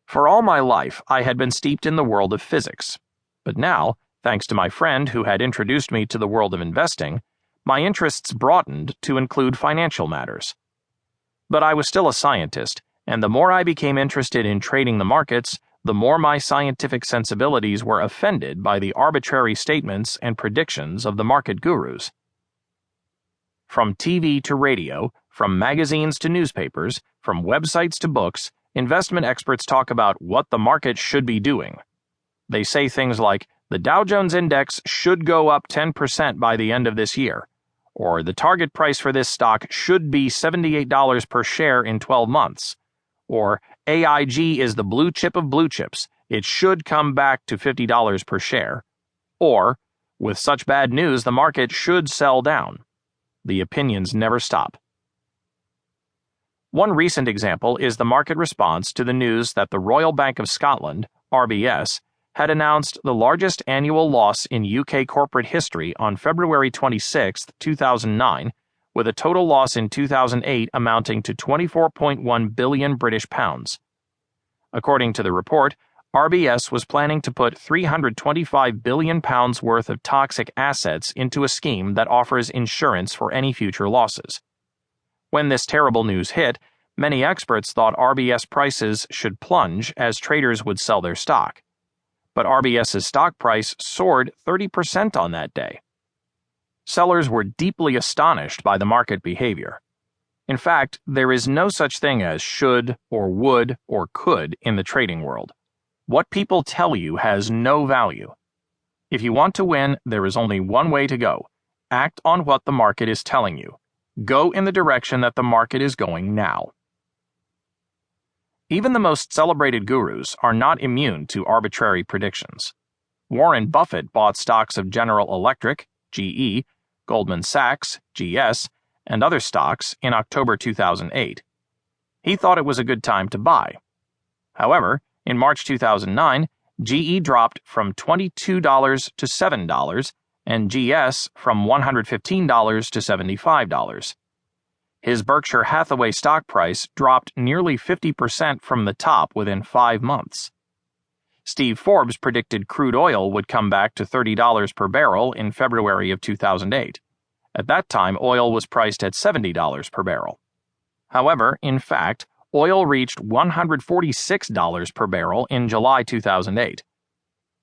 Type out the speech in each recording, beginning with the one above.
For all my life, I had been steeped in the world of physics. But now, thanks to my friend who had introduced me to the world of investing, my interests broadened to include financial matters. But I was still a scientist, and the more I became interested in trading the markets, the more my scientific sensibilities were offended by the arbitrary statements and predictions of the market gurus. From TV to radio, from magazines to newspapers, from websites to books, investment experts talk about what the market should be doing. They say things like, the Dow Jones Index should go up 10% by the end of this year, or the target price for this stock should be $78 per share in 12 months, or AIG is the blue chip of blue chips, it should come back to $50 per share, or, with such bad news the market should sell down. The opinions never stop. One recent example is the market response to the news that the Royal Bank of Scotland, RBS, had announced the largest annual loss in UK corporate history on February 26, 2009, with a total loss in 2008 amounting to £24.1 billion British pounds. According to the report, RBS was planning to put £325 billion worth of toxic assets into a scheme that offers insurance for any future losses. When this terrible news hit, many experts thought RBS prices should plunge as traders would sell their stock. But RBS's stock price soared 30% on that day. Sellers were deeply astonished by the market behavior. In fact, there is no such thing as should or would or could in the trading world. What people tell you has no value. If you want to win, there is only one way to go. Act on what the market is telling you. Go in the direction that the market is going now. Even the most celebrated gurus are not immune to arbitrary predictions. Warren Buffett bought stocks of General Electric, GE, Goldman Sachs, GS, and other stocks in October 2008. He thought it was a good time to buy. However, in March 2009, GE dropped from $22 to $7 and GS from $115 to $75. His Berkshire Hathaway stock price dropped nearly 50% from the top within 5 months. Steve Forbes predicted crude oil would come back to $30 per barrel in February of 2008. At that time, oil was priced at $70 per barrel. However, in fact, oil reached $146 per barrel in July 2008.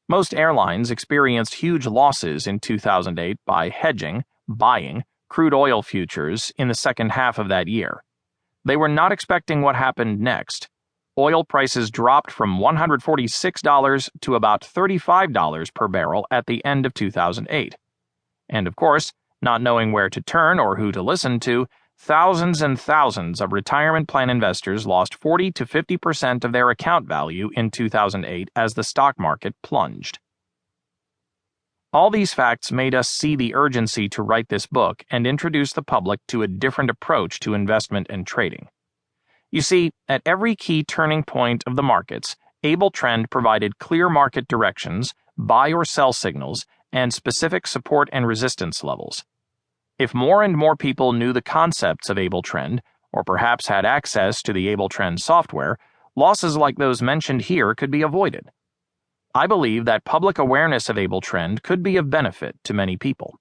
Most airlines experienced huge losses in 2008 by hedging, buying, crude oil futures in the second half of that year. They were not expecting what happened next. Oil prices dropped from $146 to about $35 per barrel at the end of 2008. And of course, not knowing where to turn or who to listen to, thousands and thousands of retirement plan investors lost 40 to 50% of their account value in 2008 as the stock market plunged. All these facts made us see the urgency to write this book and introduce the public to a different approach to investment and trading. You see, at every key turning point of the markets, AbleTrend provided clear market directions, buy or sell signals, and specific support and resistance levels. If more and more people knew the concepts of AbleTrend, or perhaps had access to the AbleTrend software, losses like those mentioned here could be avoided. I believe that public awareness of AbleTrend could be of benefit to many people.